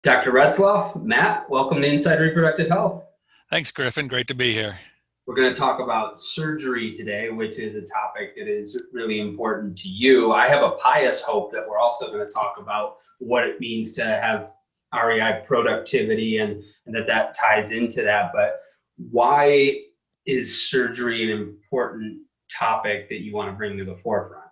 Dr. Retzloff, Matt, welcome to Inside Reproductive Health. Thanks, Griffin. Great to be here. We're going to talk about surgery today, which is a topic that is really important to you. I have a pious hope that we're also going to talk about what it means to have REI productivity and that ties into that. But why is surgery an important topic that you want to bring to the forefront?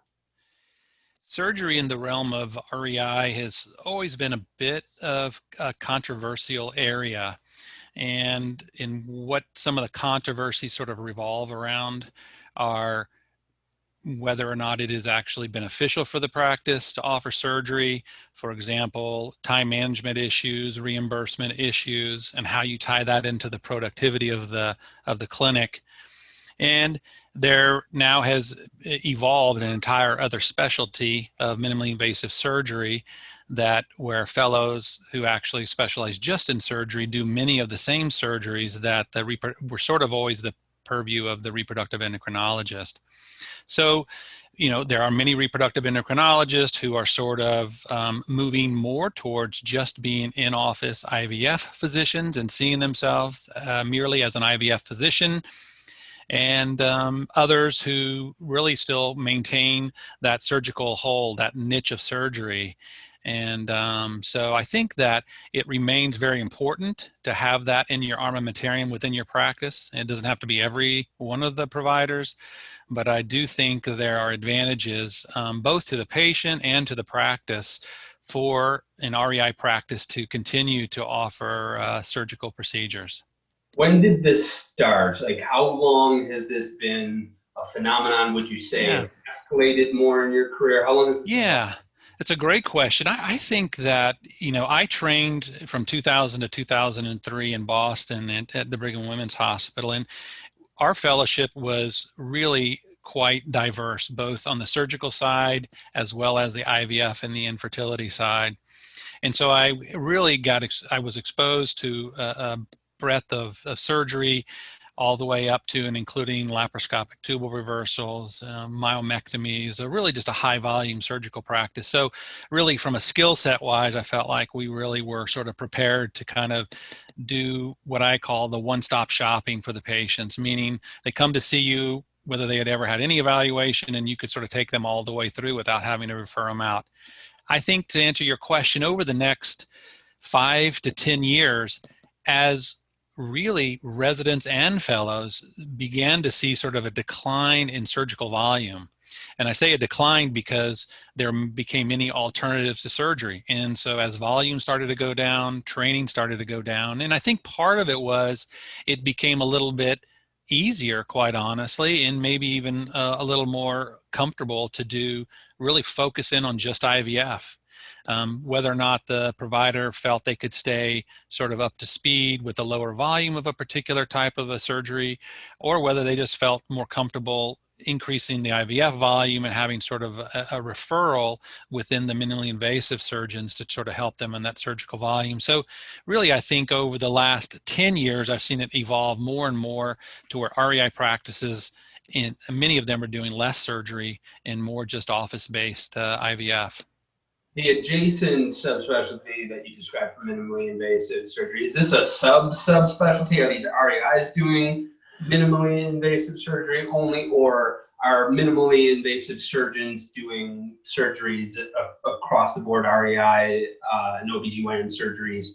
Surgery in the realm of REI has always been a bit of a controversial area. And in what some of the controversies sort of revolve around are whether or not it is actually beneficial for the practice to offer surgery, for example, time management issues, reimbursement issues, and how you tie that into the productivity of the clinic. And there now has evolved an entire other specialty of minimally invasive surgery where fellows who actually specialize just in surgery do many of the same surgeries that were sort of always the purview of the reproductive endocrinologist. So, there are many reproductive endocrinologists who are sort of moving more towards just being in-office IVF physicians and seeing themselves merely as an IVF physician, and others who really still maintain that surgical hold, that niche of surgery. And so I think that it remains very important to have that in your armamentarium within your practice. It doesn't have to be every one of the providers, but I do think there are advantages both to the patient and to the practice for an REI practice to continue to offer surgical procedures. When did this start? Like, how long has this been a phenomenon? Would you say Yeah. it escalated more in your career? How long has this been? Yeah, it's a great question. I think that, I trained from 2000 to 2003 in Boston at the Brigham Women's Hospital, and our fellowship was really quite diverse, both on the surgical side as well as the IVF and the infertility side. And so I really I was exposed to a breadth of surgery, all the way up to and including laparoscopic tubal reversals, myomectomies, really just a high volume surgical practice. So really from a skill set wise, I felt like we really were sort of prepared to kind of do what I call the one-stop shopping for the patients, meaning they come to see you whether they had ever had any evaluation, and you could sort of take them all the way through without having to refer them out. I think to answer your question, over the next 5 to 10 years, as really residents and fellows began to see sort of a decline in surgical volume. And I say a decline because there became many alternatives to surgery. And so as volume started to go down, training started to go down. And I think part of it was it became a little bit easier, quite honestly, and maybe even a little more comfortable to really focus in on just IVF. Whether or not the provider felt they could stay sort of up to speed with the lower volume of a particular type of a surgery, or whether they just felt more comfortable increasing the IVF volume and having sort of a referral within the minimally invasive surgeons to sort of help them in that surgical volume. So really, I think over the last 10 years, I've seen it evolve more and more to where REI practices, and many of them are doing less surgery and more just office-based IVF. The adjacent subspecialty that you described for minimally invasive surgery, is this a subspecialty? Are these REIs doing minimally invasive surgery only, or are minimally invasive surgeons doing surgeries across the board? REI and OBGYN surgeries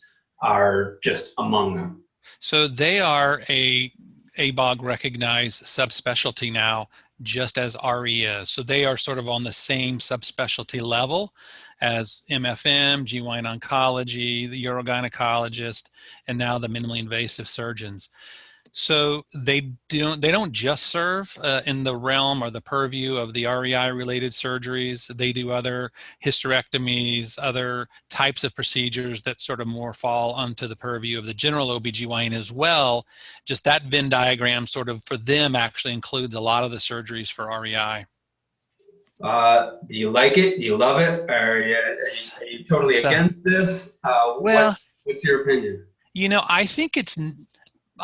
are just among them. So they are a ABOG recognized subspecialty now, just as RE is. So they are sort of on the same subspecialty level as MFM, GYN oncology, the urogynecologist, and now the minimally invasive surgeons. So they don't just serve in the realm or the purview of the REI-related surgeries. They do other hysterectomies, other types of procedures that sort of more fall onto the purview of the general OBGYN as well. Just that Venn diagram sort of for them actually includes a lot of the surgeries for REI. Do you like it? Do you love it? Are you totally against this? What's your opinion? I think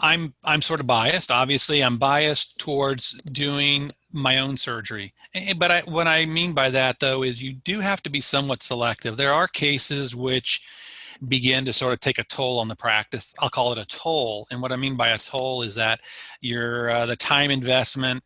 I'm sort of biased. Obviously, I'm biased towards doing my own surgery. But what I mean by that, though, is you do have to be somewhat selective. There are cases which begin to sort of take a toll on the practice. I'll call it a toll. And what I mean by a toll is that the time investment,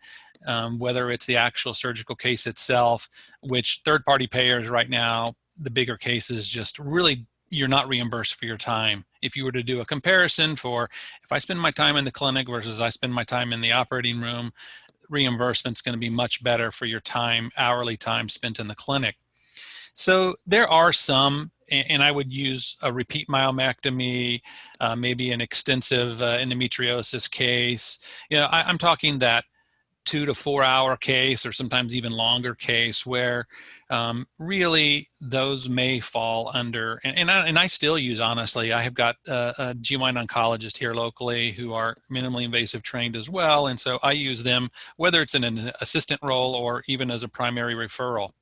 whether it's the actual surgical case itself, which third-party payers right now, the bigger cases just really, you're not reimbursed for your time. If you were to do a comparison for if I spend my time in the clinic versus I spend my time in the operating room, reimbursement's going to be much better for your time, hourly time spent in the clinic. So there are some, and I would use a repeat myomectomy, maybe an extensive endometriosis case. I'm talking that 2 to 4 hour case, or sometimes even longer case, where really those may fall under, and I still use, honestly, I have got a GYN oncologist here locally who are minimally invasive trained as well, and so I use them, whether it's in an assistant role or even as a primary referral.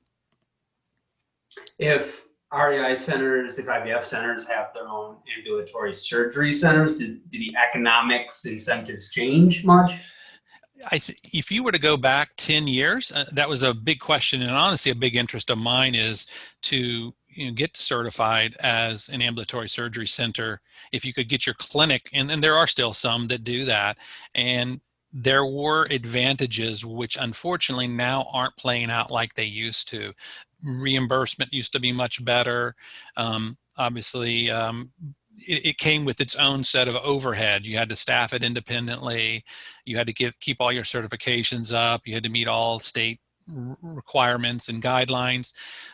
If REI centers, if IVF centers have their own ambulatory surgery centers, do the economics incentives change much? If you were to go back 10 years, that was a big question, and honestly, a big interest of mine is to get certified as an ambulatory surgery center. If you could get your clinic, and there are still some that do that, and there were advantages which unfortunately now aren't playing out like they used to. Reimbursement used to be much better. Obviously, it came with its own set of overhead. You had to staff it independently. You had to keep all your certifications up. You had to meet all state requirements and guidelines.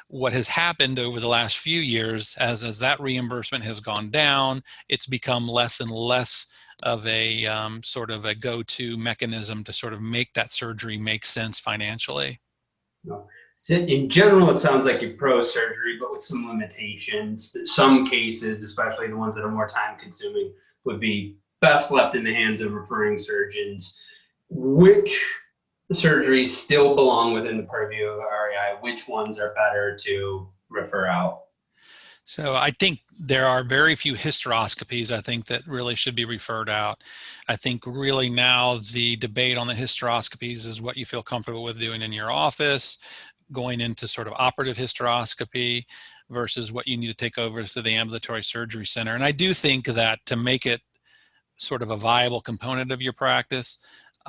What has happened over the last few years, as that reimbursement has gone down, it's become less and less of a sort of a go-to mechanism to sort of make that surgery make sense financially. No. So in general, it sounds like you're pro-surgery, but with some limitations. Some cases, especially the ones that are more time-consuming, would be best left in the hands of referring surgeons. Which surgeries still belong within the purview of REI? Which ones are better to refer out? So I think there are very few hysteroscopies, I think, that really should be referred out. I think really now the debate on the hysteroscopies is what you feel comfortable with doing in your office, going into sort of operative hysteroscopy versus what you need to take over to the ambulatory surgery center. And I do think that to make it sort of a viable component of your practice,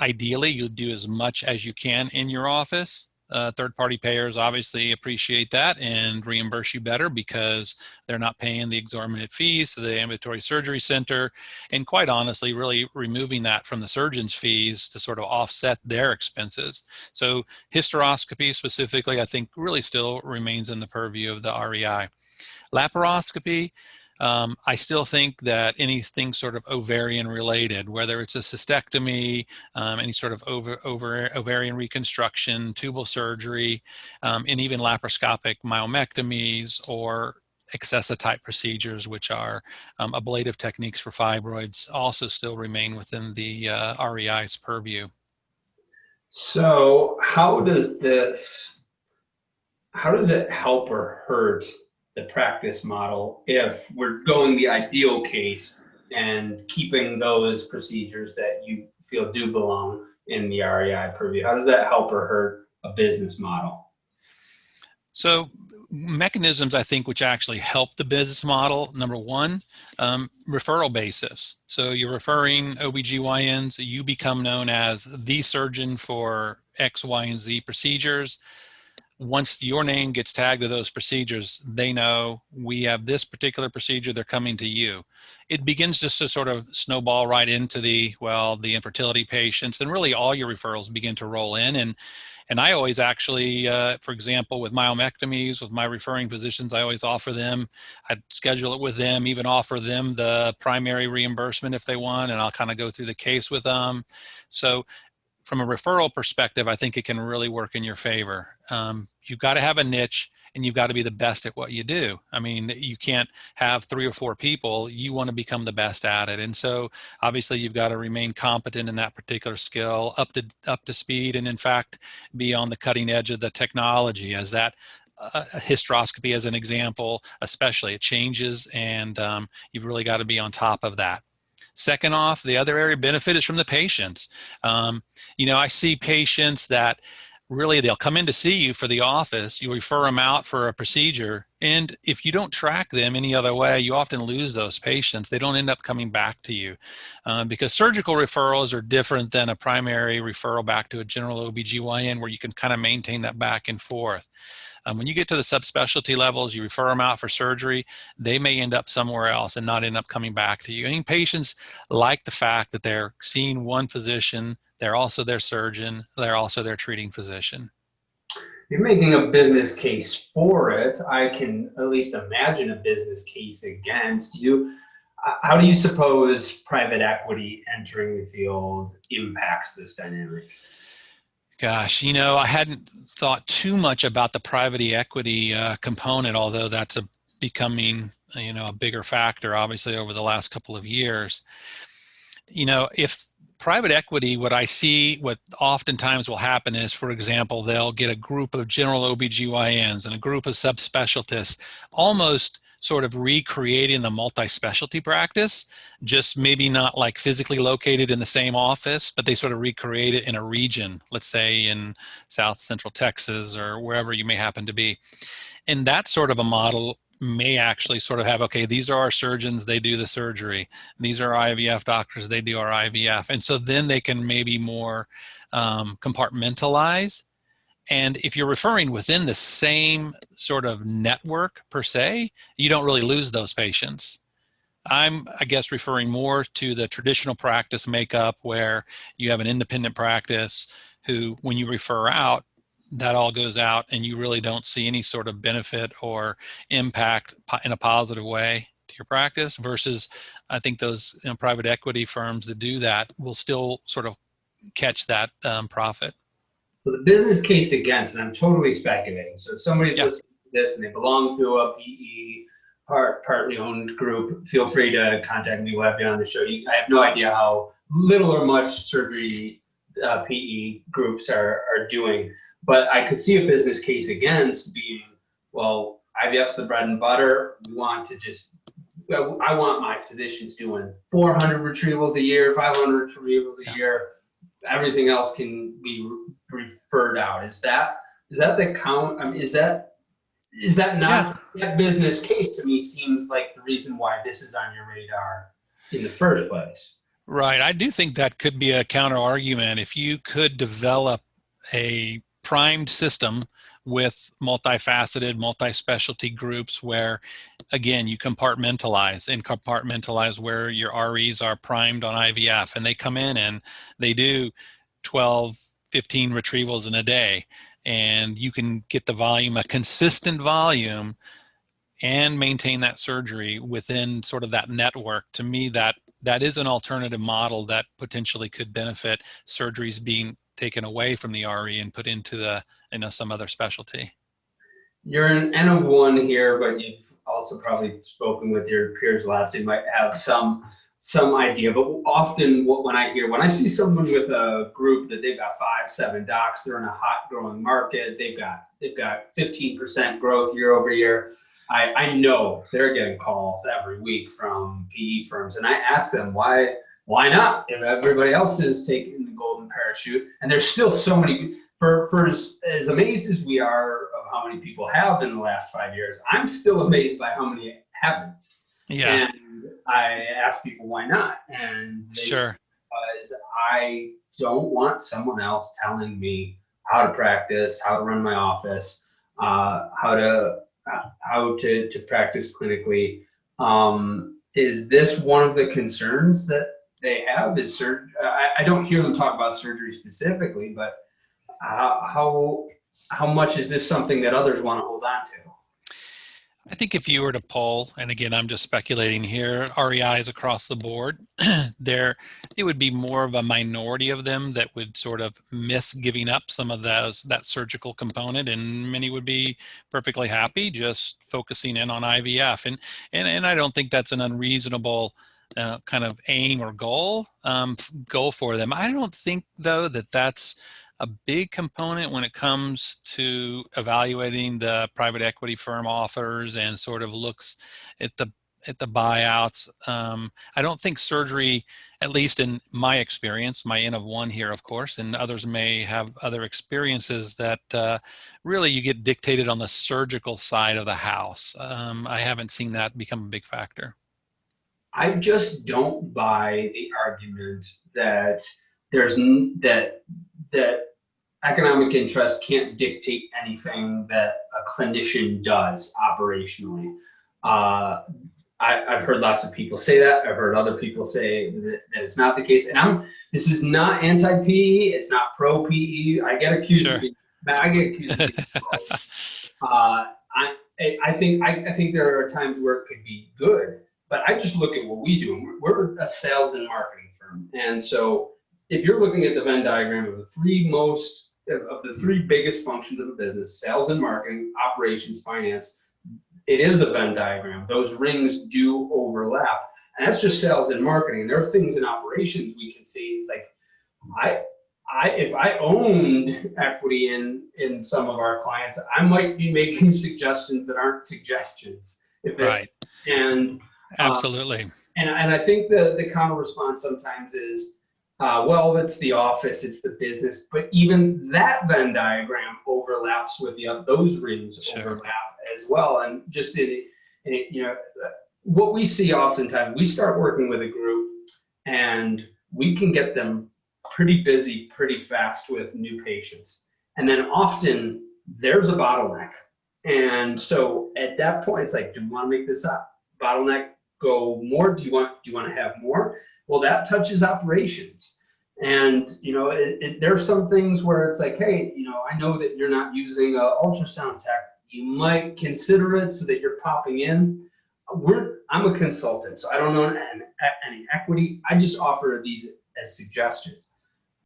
ideally you'll do as much as you can in your office. Third-party payers obviously appreciate that and reimburse you better because they're not paying the exorbitant fees to the ambulatory surgery center, and quite honestly, really removing that from the surgeon's fees to sort of offset their expenses. So hysteroscopy specifically, I think, really still remains in the purview of the REI. Laparoscopy, I still think that anything sort of ovarian related, whether it's a cystectomy, any sort of ovarian reconstruction, tubal surgery, and even laparoscopic myomectomies or Acessa type procedures, which are ablative techniques for fibroids, also still remain within the REI's purview. So how does it help or hurt the practice model if we're going the ideal case and keeping those procedures that you feel do belong in the REI purview? How does that help or hurt a business model? So mechanisms, I think, which actually help the business model, number one, referral basis. So you're referring OBGYNs, you become known as the surgeon for X, Y, and Z procedures. Once your name gets tagged to those procedures, they know we have this particular procedure, they're coming to you. It begins just to sort of snowball right into the infertility patients, and really all your referrals begin to roll in. And I always actually, for example, with myomectomies, with my referring physicians, I always offer them, I'd schedule it with them, even offer them the primary reimbursement if they want, and I'll kind of go through the case with them. So from a referral perspective, I think it can really work in your favor. You've got to have a niche and you've got to be the best at what you do. I mean, you can't have 3 or 4 people. You want to become the best at it. And so obviously you've got to remain competent in that particular skill, up to speed, and in fact, be on the cutting edge of the technology. As that hysteroscopy, as an example, especially, it changes, and you've really got to be on top of that. Second off, the other area of benefit is from the patients. I see patients that really they'll come in to see you for the office, you refer them out for a procedure, and if you don't track them any other way, you often lose those patients. They don't end up coming back to you because surgical referrals are different than a primary referral back to a general OBGYN where you can kind of maintain that back and forth. When you get to the subspecialty levels, you refer them out for surgery, they may end up somewhere else and not end up coming back to you. I think patients like the fact that they're seeing one physician, they're also their surgeon, they're also their treating physician. You're making a business case for it. I can at least imagine a business case against you. How do you suppose private equity entering the field impacts this dynamic? Gosh, I hadn't thought too much about the private equity component, although that's becoming, a bigger factor, obviously, over the last couple of years. If private equity, what oftentimes will happen is, for example, they'll get a group of general OBGYNs and a group of subspecialists, almost sort of recreating the multi-specialty practice, just maybe not like physically located in the same office, but they sort of recreate it in a region, let's say in South Central Texas or wherever you may happen to be. And that sort of a model may actually sort of have, okay, these are our surgeons, they do the surgery. These are IVF doctors, they do our IVF. And so then they can maybe more compartmentalize. And if you're referring within the same sort of network per se, you don't really lose those patients. I guess, referring more to the traditional practice makeup where you have an independent practice who, when you refer out, that all goes out and you really don't see any sort of benefit or impact in a positive way to your practice, versus I think those private equity firms that do that will still sort of catch that profit. So the business case against, and I'm totally speculating. So if somebody's listening to this and they belong to a PE partly owned group, feel free to contact me. We'll have you on the show. I have no idea how little or much surgery PE groups are doing, but I could see a business case against being, well, IVF's the bread and butter. I want my physicians doing 400 retrievals a year, 500 retrievals a year. Everything else can be referred out. Is that the count? I mean, is that not that business case? To me seems like the reason why this is on your radar in the first place. Right. I do think that could be a counter argument. If you could develop a primed system with multifaceted, multi-specialty groups where, again, you compartmentalize where your REs are primed on IVF, and they come in and they do 12, 15 retrievals in a day, and you can get the volume, a consistent volume, and maintain that surgery within sort of that network. To me, that is an alternative model that potentially could benefit surgeries being taken away from the RE and put into the some other specialty. You're an N of one here, but you've also probably spoken with your peers a lot, so you might have some idea. But often when I see someone with a group that they've got 5-7 docs, they're in a hot growing market, they've got 15% growth year over year. I know they're getting calls every week from PE firms, and I ask them why not, if everybody else is taking the golden parachute, and there's still so many. For as amazed as we are of how many people have in the last 5 years, I'm still amazed by how many haven't. Yeah. And I ask people why not, and they Sure. because I don't want someone else telling me how to practice, how to run my office, how to practice clinically. Is this one of the concerns that they have? I don't hear them talk about surgery specifically, but how much is this something that others want to hold on to? I think if you were to poll, and again, I'm just speculating here, REIs across the board, it would be more of a minority of them that would sort of miss giving up some of that surgical component, and many would be perfectly happy just focusing in on IVF. And I don't think that's an unreasonable kind of aim or goal for them. I don't think, though, that that's a big component when it comes to evaluating the private equity firm offers and sort of looks at the at the buyouts. I don't think surgery, at least in my experience, my N of one here, of course, and others may have other experiences that really you get dictated on the surgical side of the house. I haven't seen that become a big factor. I just don't buy the argument that that economic interest can't dictate anything that a clinician does operationally. Uh, I've heard lots of people say that. I've heard other people say that it's not the case. And this is not anti-PE. It's not pro-PE. I get accused of being, I get accused of being pro. I think there are times where it could be good, but I just look at what we do. We're a sales and marketing firm. And so if you're looking at the Venn diagram of the three biggest functions of a business, sales and marketing, operations, finance, it is a Venn diagram. Those rings do overlap. And that's just sales and marketing. There are things in operations we can see. It's like, if I owned equity in some of our clients, I might be making suggestions that aren't suggestions. Right. And absolutely. And I think the counter response sometimes is, well, it's the office, it's the business, but even that Venn diagram overlaps with those rings. Sure. Overlap as well. And just what we see oftentimes, we start working with a group and we can get them pretty busy pretty fast with new patients. And then often there's a bottleneck. And so at that point, it's like, do you want to make this bottleneck go more? Do you want to have more? Well, that touches operations. And, there are some things where it's like, hey, I know that you're not using an ultrasound tech. You might consider it so that you're popping in. I'm a consultant, so I don't own any equity. I just offer these as suggestions.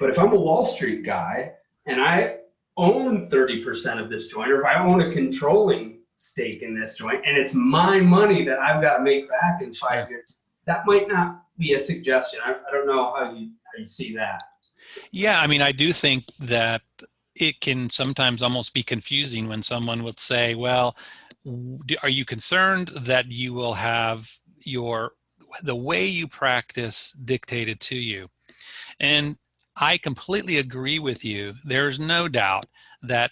But if I'm a Wall Street guy and I own 30% of this joint, or if I own a controlling stake in this joint, and it's my money that I've got to make back in 5 years, that might not be a suggestion. I don't know how you see that. Yeah, I mean, I do think that it can sometimes almost be confusing when someone would say, well, are you concerned that you will have the way you practice dictated to you? And I completely agree with you. There's no doubt that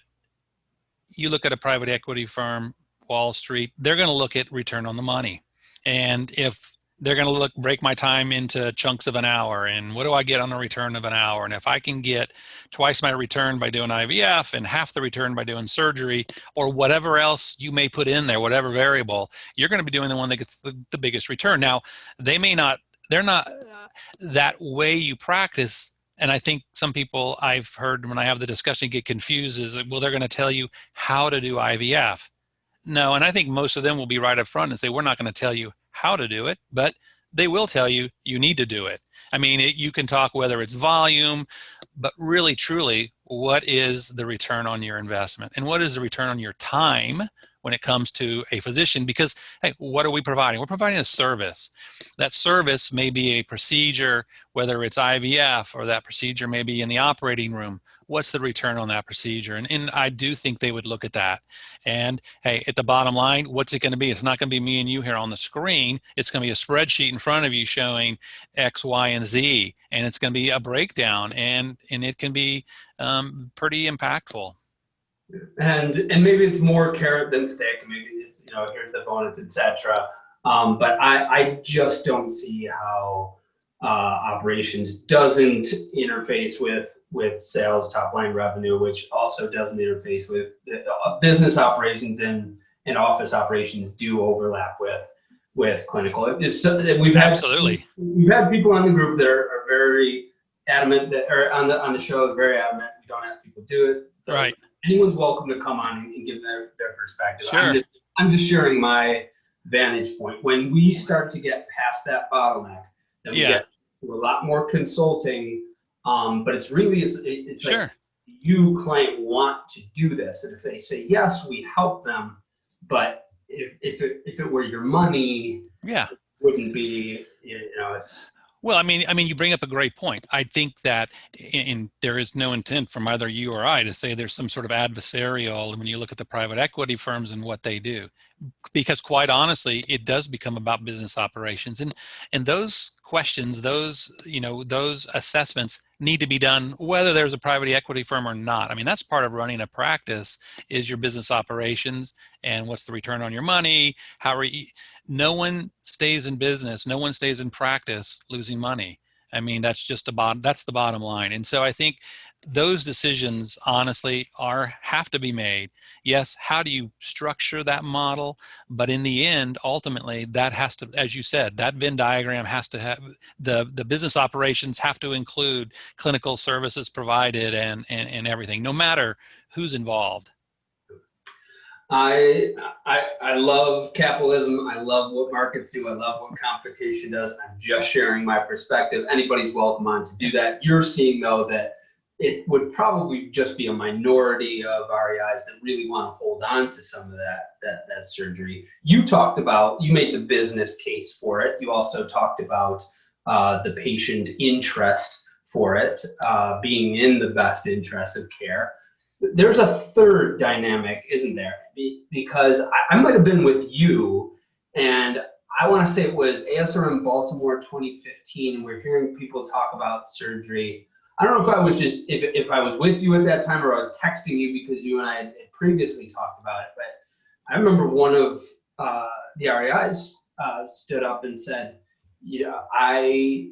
you look at a private equity firm, Wall Street, they're going to look at return on the money. And if they're going to break my time into chunks of an hour, and what do I get on the return of an hour? And if I can get twice my return by doing IVF and half the return by doing surgery, or whatever else you may put in there, whatever variable, you're going to be doing the one that gets the biggest return. Now, they're not that way you practice. And I think some people I've heard when I have the discussion get confused is, well, they're going to tell you how to do IVF. No, and I think most of them will be right up front and say, we're not going to tell you how to do it, but they will tell you you need to do it. I mean, you can talk whether it's volume, but really, truly, what is the return on your investment? And what is the return on your time when it comes to a physician? Because, hey, what are we providing? We're providing a service. That service may be a procedure, whether it's IVF, or that procedure may be in the operating room. What's the return on that procedure? And I do think they would look at that. And hey, at the bottom line, what's it going to be? It's not going to be me and you here on the screen. It's going to be a spreadsheet in front of you showing X, Y, and Z. And it's going to be a breakdown, and it can be pretty impactful. And maybe it's more carrot than stick. Maybe it's, here's the bonus, etc. But I just don't see how operations doesn't interface with sales, top line revenue, which also doesn't interface with business operations, and office operations do overlap with clinical. We've had people on the group that are very adamant that, or on the show, very adamant we don't ask people to do it. So right. Anyone's welcome to come on and give their perspective. Sure. I'm just sharing my vantage point. When we start to get past that bottleneck, then we get to a lot more consulting. But it's really it's sure. like you client want to do this, and if they say yes, we help them. But if it were your money, it wouldn't be. It's. Well, I mean, you bring up a great point. I think that there is no intent from either you or I to say there's some sort of adversarial when you look at the private equity firms and what they do. because quite honestly, it does become about business operations, and those questions, those assessments need to be done whether there's a private equity firm or not. I mean, that's part of running a practice, is your business operations and what's the return on your money. No one stays in business, no one stays in practice losing money. I mean, that's the bottom line. And so I think those decisions honestly have to be made. Yes, how do you structure that model? But in the end, ultimately, that has to, as you said, that Venn diagram has to have the business operations have to include clinical services provided and everything, no matter who's involved. I love capitalism. I love what markets do. I love what competition does. I'm just sharing my perspective. Anybody's welcome on to do that. You're seeing though that it would probably just be a minority of REIs that really want to hold on to some of that surgery. You made the business case for it. You also talked about the patient interest for it being in the best interest of care. There's a third dynamic, isn't there? Because I might have been with you, and I want to say it was ASRM Baltimore 2015, and we're hearing people talk about surgery. I don't know if I was just if I was with you at that time, or I was texting you because you and I had previously talked about it. But I remember one of the REIs stood up and said, "Yeah,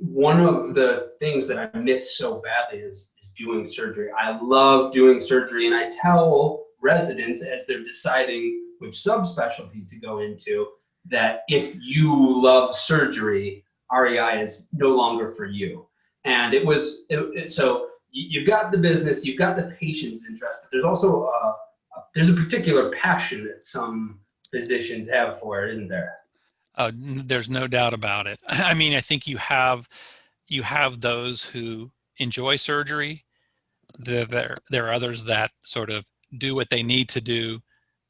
one of the things that I miss so badly is doing surgery. I love doing surgery, and I tell residents as they're deciding which subspecialty to go into that if you love surgery, REI is no longer for you." And so you've got the business, you've got the patient's interest, but there's also there's a particular passion that some physicians have for it, isn't there? There's no doubt about it. I mean, I think you have those who enjoy surgery. There are others that sort of do what they need to do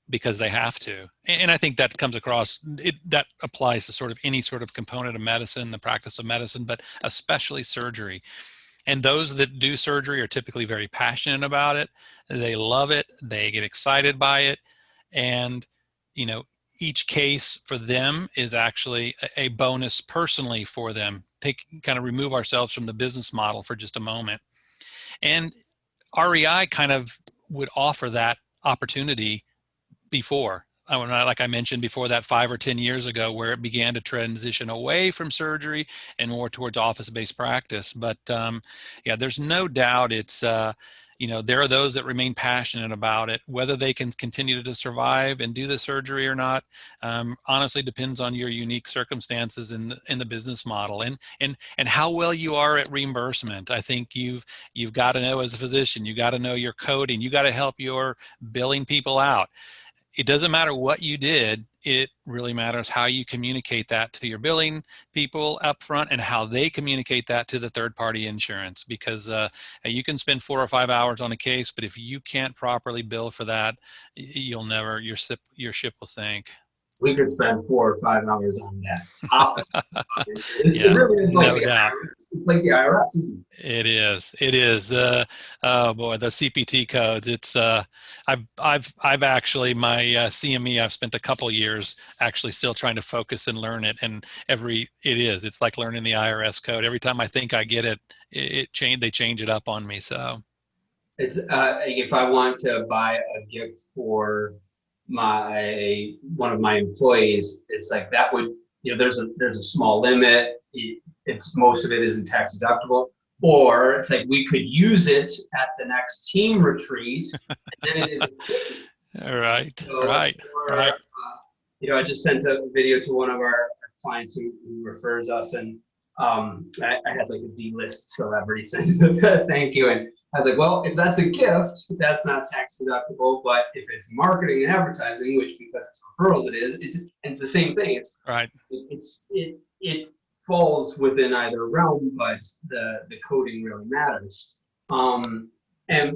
because they have to. And I think that comes across, that applies to sort of any sort of component of medicine, the practice of medicine, but especially surgery. And those that do surgery are typically very passionate about it. They love it. They get excited by it. And, each case for them is actually a bonus personally for them. Kind of remove ourselves from the business model for just a moment. And REI kind of would offer that opportunity before. Like I mentioned before, that 5 or 10 years ago, where it began to transition away from surgery and more towards office-based practice. But yeah, there's no doubt it's, there are those that remain passionate about it. Whether they can continue to survive and do the surgery or not, honestly depends on your unique circumstances in the business model and how well you are at reimbursement. I think you've got to know, as a physician, you got to know your coding. You got to help your billing people out. It doesn't matter what you did. It really matters how you communicate that to your billing people up front and how they communicate that to the third-party insurance, because you can spend 4 or 5 hours on a case, but if you can't properly bill for that, your ship will sink. We could spend 4 or 5 hours on that topic. Yeah, it really is like no doubt. It's like the IRS, isn't it? It is. Oh boy, the CPT codes. It's. I've actually, my CME. I've spent a couple years actually still trying to focus and learn it. And it's like learning the IRS code. Every time I think I get it, they change it up on me. So. It's if I want to buy a gift for one of my employees, it's like that would, there's a small limit. Most of it isn't tax deductible, or it's like we could use it at the next team retreat, and then it is. Right. So, Right. I just sent a video to one of our clients who refers us, and I had like a D-list celebrity send a thank you, and I was like, well, if that's a gift, that's not tax deductible. But if it's marketing and advertising, which because it's referrals, it's the same thing. It's right. It falls within either realm, but the coding really matters. And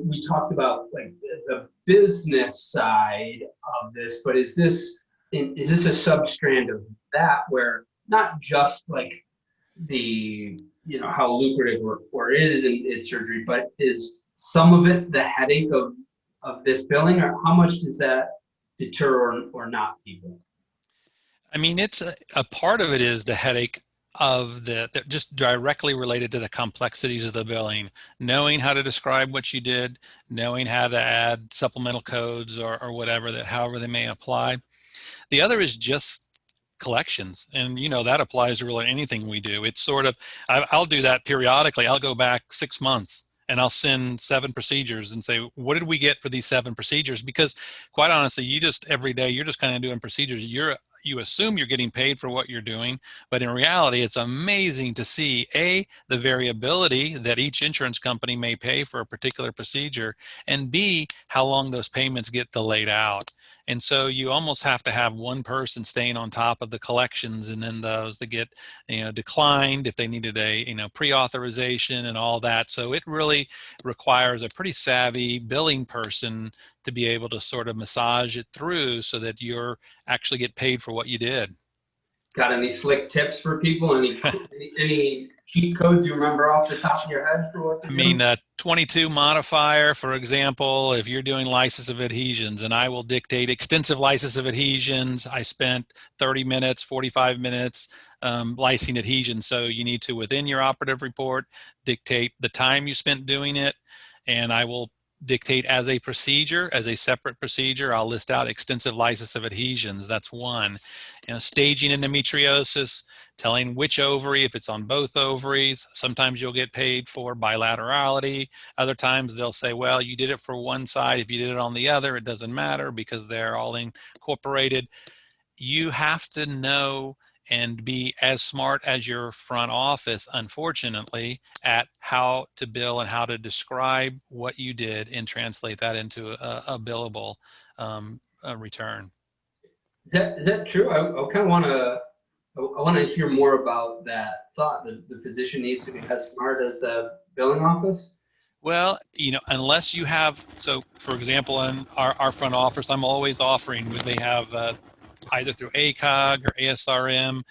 we talked about like the business side of this, but is this a substrand of that, where not just like the how lucrative or it is in surgery, but is some of it the headache of this billing, or how much does that deter or not people? I mean, it's a part of it is the headache of the just directly related to the complexities of the billing, knowing how to describe what you did, knowing how to add supplemental codes or whatever that, however they may apply. The other is just collections. And, that applies to really anything we do. It's sort of, I'll do that periodically. I'll go back 6 months and I'll send 7 procedures and say, what did we get for these 7 procedures? Because quite honestly, every day, you're just kind of doing procedures. You assume you're getting paid for what you're doing, but in reality, it's amazing to see the variability that each insurance company may pay for a particular procedure, and B, how long those payments get delayed out. And so you almost have to have one person staying on top of the collections, and then those that get, declined if they needed a, pre-authorization and all that. So it really requires a pretty savvy billing person to be able to sort of massage it through so that you're actually get paid for what you did. Got any slick tips for people? Any cheat codes you remember off the top of your head for what to I do? mean, 22 modifier, for example, if you're doing lysis of adhesions, and I will dictate extensive lysis of adhesions. I spent 30 minutes, 45 minutes lysing adhesions. So you need to, within your operative report, dictate the time you spent doing it. And I will dictate as a procedure, as a separate procedure, I'll list out extensive lysis of adhesions. That's one. Staging endometriosis, telling which ovary, if it's on both ovaries. Sometimes you'll get paid for bilaterality. Other times they'll say, well, you did it for one side. If you did it on the other, it doesn't matter because they're all incorporated. You have to know and be as smart as your front office, unfortunately, at how to bill and how to describe what you did and translate that into a billable return. Is that true? I kind of want to. I want to hear more about that thought. The physician needs to be as smart as the billing office. Well, unless you have, so for example, in our front office, I'm always offering, they have either through ACOG or ASRM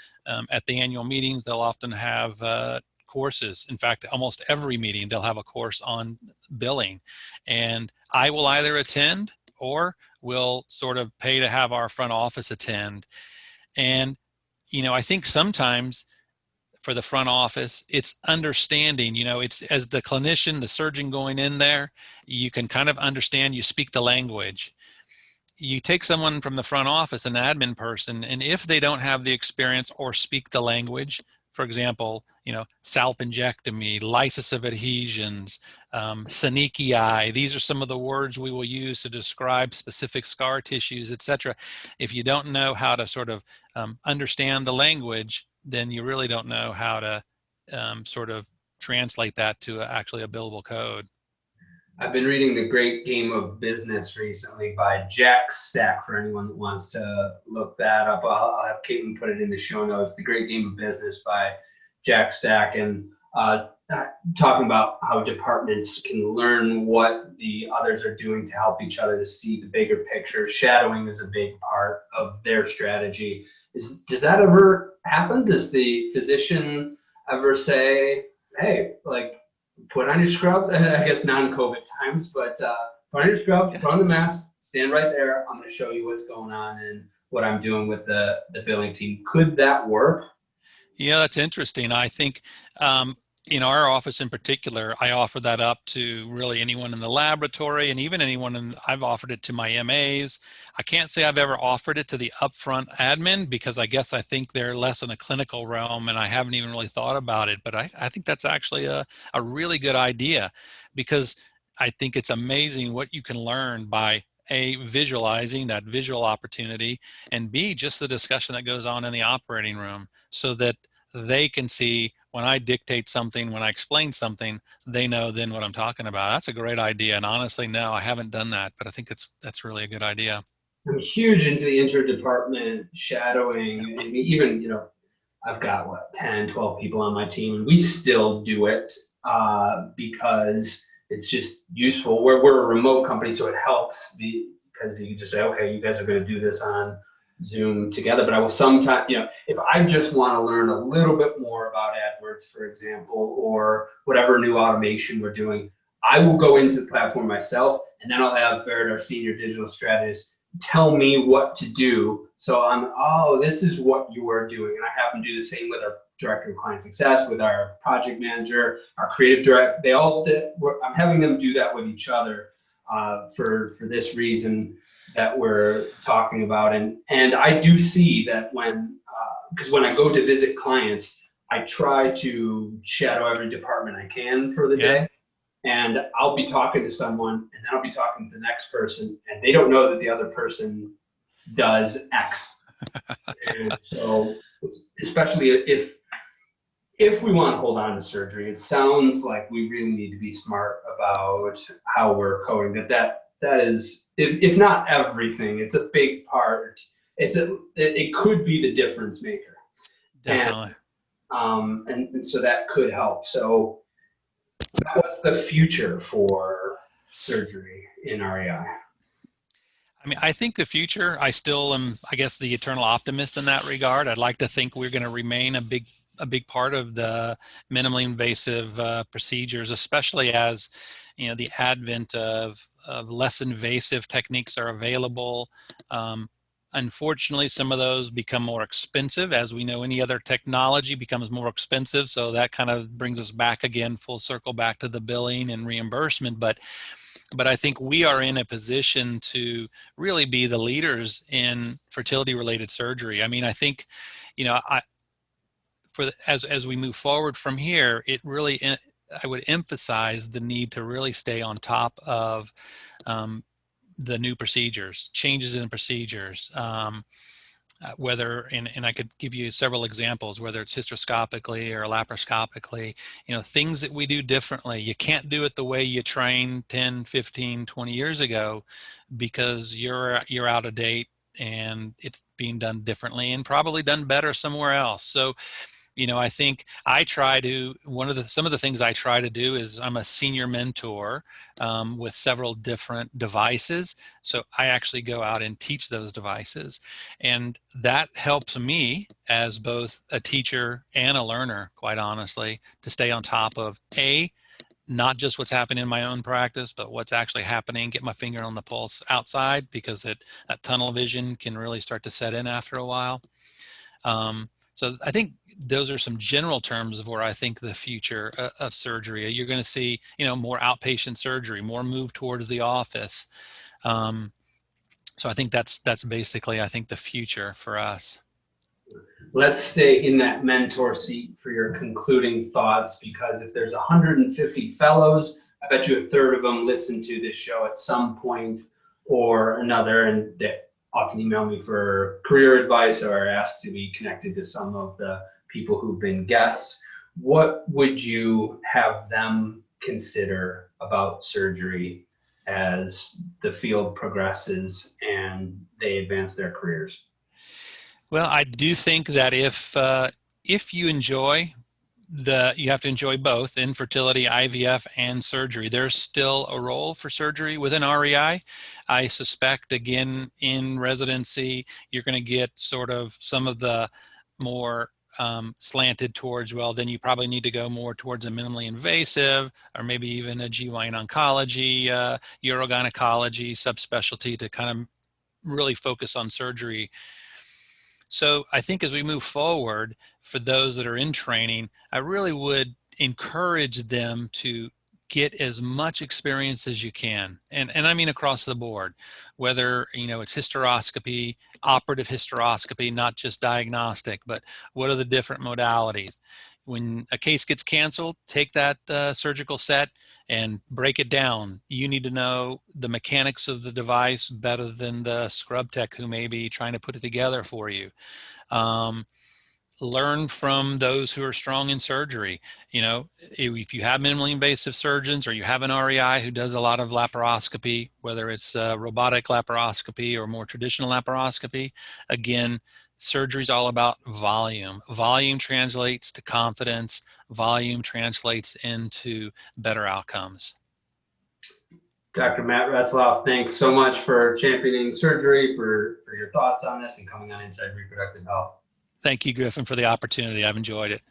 at the annual meetings, they'll often have courses. In fact, almost every meeting, they'll have a course on billing. And I will either attend or will sort of pay to have our front office attend. And, I think sometimes for the front office, it's understanding, it's as the clinician, the surgeon going in there, you can kind of understand, you speak the language. You take someone from the front office, an admin person, and if they don't have the experience or speak the language, for example, salpingectomy, lysis of adhesions, synechii, these are some of the words we will use to describe specific scar tissues, etc. If you don't know how to sort of understand the language, then you really don't know how to sort of translate that to actually a billable code. I've been reading The Great Game of Business recently by Jack Stack. For anyone that wants to look that up, I'll have Caitlin put it in the show notes. The Great Game of Business by Jack Stack, and talking about how departments can learn what the others are doing to help each other to see the bigger picture. Shadowing is a big part of their strategy. Does that ever happen? Does the physician ever say, hey, like, put on your scrub, I guess non-COVID times, but put on your scrub, put on the mask, stand right there. I'm going to show you what's going on and what I'm doing with the billing team. Could that work? Yeah, that's interesting. I think in our office in particular, I offer that up to really anyone in the laboratory and even I've offered it to my MAs. I can't say I've ever offered it to the upfront admin because I guess I think they're less in a clinical realm and I haven't even really thought about it. But I think that's actually a really good idea because I think it's amazing what you can learn by visualizing that visual opportunity, and B, just the discussion that goes on in the operating room so that they can see when I dictate something, when I explain something, they know then what I'm talking about. That's a great idea. And honestly, no, I haven't done that, but I think that's really a good idea. I'm huge into the interdepartment shadowing, and even, I've got 10, 12 people on my team, and we still do it because it's just useful. We're a remote company, so it helps because you can just say, okay, you guys are going to do this on Zoom together. But I will sometimes, if I just want to learn a little bit more about AdWords, for example, or whatever new automation we're doing, I will go into the platform myself, and then I'll have Barrett, our senior digital strategist, tell me what to do. So oh, this is what you are doing. And I have them do the same with our director of client success, with our project manager, our creative director. I'm having them do that with each other for this reason that we're talking about. And I do see that because when I go to visit clients, I try to shadow every department I can for the Yeah. day. And I'll be talking to someone, and then I'll be talking to the next person, and they don't know that the other person does X. And so, especially if we want to hold on to surgery, it sounds like we really need to be smart about how we're coding. That is, if not everything, it's a big part. It could be the difference maker. Definitely. And so that could help. So what's the future for surgery in REI? I mean, I think the future, I still am, I guess, the eternal optimist in that regard. I'd like to think we're going to remain a big part of the minimally invasive procedures, especially as, the advent of less invasive techniques are available. Unfortunately, some of those become more expensive. As we know, any other technology becomes more expensive. So that kind of brings us back again, full circle back to the billing and reimbursement. But I think we are in a position to really be the leaders in fertility-related surgery. I mean, I think, as we move forward from here, I would emphasize the need to really stay on top of the new procedures, changes in procedures. And I could give you several examples, whether it's hysteroscopically or laparoscopically, things that we do differently. You can't do it the way you trained 10, 15, 20 years ago because you're out of date, and it's being done differently and probably done better somewhere else. So, I think some of the things I try to do is I'm a senior mentor with several different devices. So I actually go out and teach those devices. And that helps me as both a teacher and a learner, quite honestly, to stay on top of not just what's happening in my own practice, but what's actually happening, get my finger on the pulse outside, because that tunnel vision can really start to set in after a while. So I think those are some general terms of where I think the future of surgery. You're going to see, more outpatient surgery, more move towards the office. So I think that's basically, I think, the future for us. Let's stay in that mentor seat for your concluding thoughts, because if there's 150 fellows, I bet you a third of them listen to this show at some point or another, and they often email me for career advice or ask to be connected to some of the people who've been guests. What would you have them consider about surgery as the field progresses and they advance their careers? Well, I do think that if you enjoy you have to enjoy both infertility, IVF, and surgery. There's still a role for surgery within REI. I suspect, again, in residency, you're going to get sort of some of the more slanted towards, well, then you probably need to go more towards a minimally invasive, or maybe even a GYN oncology, urogynecology subspecialty to kind of really focus on surgery. So I think as we move forward, for those that are in training, I really would encourage them to get as much experience as you can. And I mean across the board, whether, it's hysteroscopy, operative hysteroscopy, not just diagnostic, but what are the different modalities? When a case gets canceled, take that surgical set and break it down. You need to know the mechanics of the device better than the scrub tech who may be trying to put it together for you. Learn from those who are strong in surgery. If you have minimally invasive surgeons, or you have an REI who does a lot of laparoscopy, whether it's robotic laparoscopy or more traditional laparoscopy, again, surgery is all about volume. Volume translates to confidence. Volume translates into better outcomes. Dr. Matt Retzloff, thanks so much for championing surgery, for your thoughts on this, and coming on Inside Reproductive Health. Thank you, Griffin, for the opportunity. I've enjoyed it.